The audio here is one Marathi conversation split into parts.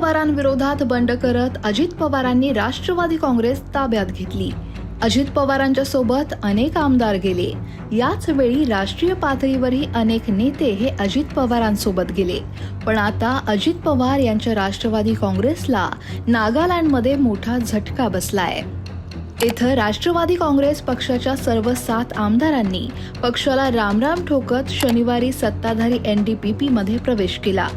पवारांविरोधात बंड करत अजित पवारांनी राष्ट्रवादी काँग्रेस ताब्यात घेतली। अजित पवारांच्या सोबत अनेक आमदार गेले। याच वेळी राष्ट्रीय पातळीवरही अनेक नेते हे अजित पवारांसोबत गेले। पण आता अजित पवार यांच्या राष्ट्रवादी काँग्रेसला नागालँडमध्ये मोठा झटका बसलाय। इथं राष्ट्रवादी काँग्रेस पक्षाच्या सर्व 7 आमदारांनी पक्षाला रामराम ठोकत शनिवारी सत्ताधारी NDPP मध्ये प्रवेश केला।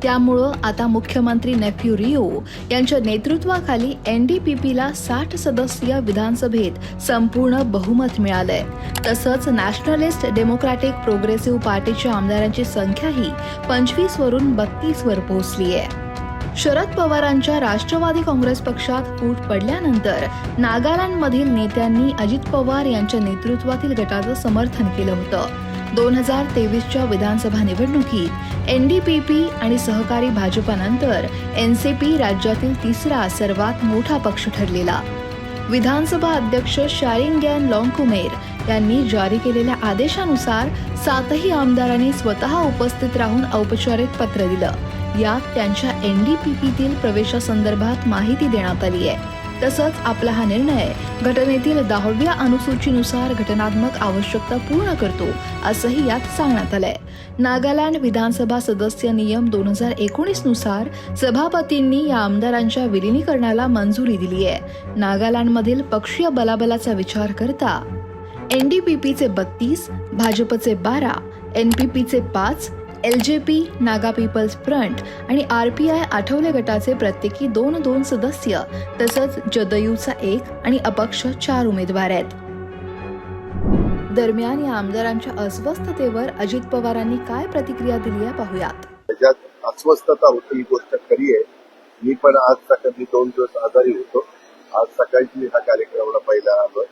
त्यामुळं आता मुख्यमंत्री नेफ्यू रिओ यांच्या नेतृत्वाखाली NDPPला 60 सदस्यीय विधानसभेत संपूर्ण बहुमत मिळालंय। तसंच नॅशनलिस्ट डेमोक्रॅटिक प्रोग्रेसिव्ह पार्टीच्या आमदारांची संख्याही 25 वरून 32 वर पोहोचली आहे। शरद पवारांच्या राष्ट्रवादी काँग्रेस पक्षात फूट पडल्यानंतर नागालँडमधील नेत्यांनी अजित पवार यांच्या नेतृत्वातील गटाचं समर्थन केलं होतं। 2023च्या विधानसभा निवडणुकीत NDPP आणि सहकारी भाजपानंतर NCP राज्यातील तिसरा सर्वात मोठा पक्ष ठरलेला। विधानसभा अध्यक्ष शारिंगॅन लोंगकुमेर यांनी जारी केलेल्या आदेशानुसार 7ही आमदारांनी स्वतः उपस्थित राहून औपचारिक पत्र दिलं। यात त्यांच्या NDPPतील प्रवेशासंदर्भात माहिती देण्यात आली आहे। तसंच आपला हा निर्णय घटनेतील 10व्या अनुसूचीनुसार घटनात्मक आवश्यकता पूर्ण करतो असंही यात सांगण्यात आलंय। नागालँड विधानसभा सदस्य नियम 2019 नुसार सभापतींनी या आमदारांच्या विलीनीकरणाला मंजुरी दिली आहे। नागालँडमधील पक्षीय बलाबलाचा विचार करता NDPPचे 32, भाजपचे 12, NPPचे 5, LJP, नागा पीपल्स फ्रंट आणि RPI आठवले गटाचे प्रत्येकी 2 सदस्य तसंच जदयूचा 1 आणि अपक्ष 4 उमेदवार आहेत। दरम्यान या आमदारांच्या अस्वस्थतेवर अजित पवारांनी काय प्रतिक्रिया दिली आहे पाहूयात। त्याच्यात अस्वस्थता होती ही गोष्ट खरी आहे। मी पण आज सकाळी 2 दिवस आजारी होतो। आज सकाळी मी हा कार्यक्रमाला पहिला आलो।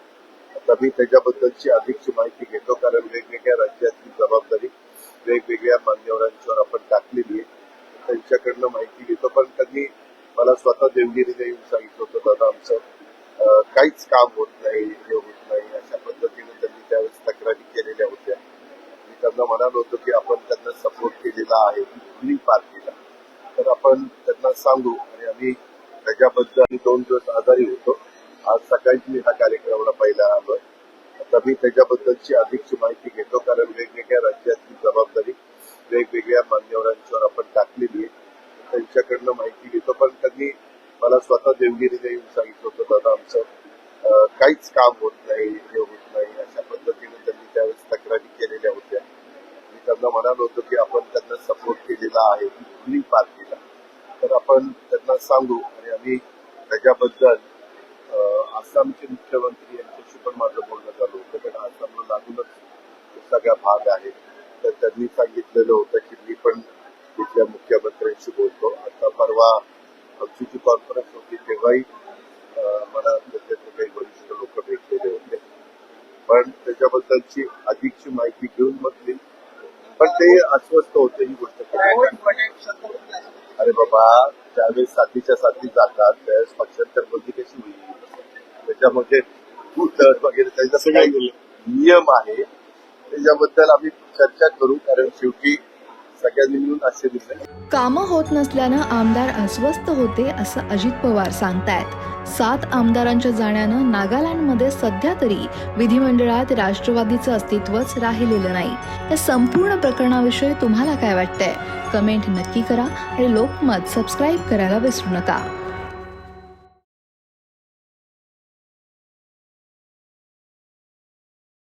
आता मी त्याच्याबद्दलची अधिकची माहिती घेतो, कारण वेगवेगळ्या राज्यातली जबाबदारी वेगवेगळ्या मान्यवरांच्यावर आपण टाकलेली आहे। त्यांच्याकडनं माहिती घेतो। पण त्यांनी मला स्वतः देवगिरीला येऊन सांगितलं होतं, दादा आमचं काहीच काम होत नाही, हे होत नाही, अशा पद्धतीने त्यांनी त्यावेळेस तक्रारी केलेल्या होत्या। मी त्यांना म्हणालो होतो की आपण त्यांना सपोर्ट केलेला आहे कुठलीही पार्टीला, तर आपण त्यांना सांगू आणि आम्ही त्याच्याबद्दल 2 दिवस आजारी होतो। आज सकाळी मी हा कार्यक्रमाला पहिला आलोय। आता मी त्याच्याबद्दलची अधिकची माहिती घेतो, कारण वेगवेगळ्या राज्यातली जबाबदारी वेगवेगळ्या मान्यवरांच्यावर आपण टाकलेली आहे। त्यांच्याकडनं माहिती घेतो। पण त्यांनी मला स्वतः देवगिरीला येऊन सांगितलं होतं, दादा आमचं काहीच काम होत नाही, हे होत नाही, अशा पद्धतीने त्यांनी त्यावेळेस तक्रारी केलेल्या होत्या। मी त्यांना म्हणालो होतो की आपण त्यांना सपोर्ट केलेला आहे कुठलीही पार्टीला, तर आपण त्यांना सांगू आणि आम्ही त्याच्याबद्दल आसामचे मुख्यमंत्री यांच्याशी पण माझं बोलणं चालू होतं, कारण आसामला लागूनच सगळा भाग आहे। तर त्यांनी सांगितलेलं होतं की मी पण तिथल्या मुख्यमंत्र्यांशी बोलतो। आता परवा आमची जी कॉन्फरन्स होती तेव्हाही मला त्याच्यातले काही वरिष्ठ लोक भेटलेले होते। पण त्याच्याबद्दलची अधिकची माहिती घेऊन मग मी पण ते अस्वस्थ होते ही गोष्ट। अरे बाबा, ज्यावेळेस साथीच्या साथी जातात त्यावेळेस पक्षांतर बंदी कशी होईल? त्याच्यामध्ये वगैरे त्याचं काही नियम आहे, त्याच्याबद्दल आम्ही चर्चा करू, कारण शेवटी सगळ्यांनी मिळून असे दिले। कामं होत नसल्यानं आमदार अस्वस्थ होते असं अजित पवार सांगतायत। 7 आमदारांच्या जाण्यानं नागालँडमध्ये सध्या तरी विधिमंडळात राष्ट्रवादीचं अस्तित्वच राहिलेलं नाही। या संपूर्ण प्रकरणाविषयी तुम्हाला काय वाटतंय? कमेंट नक्की करा आणि लोकमत सबस्क्राईब करायला विसरू नका।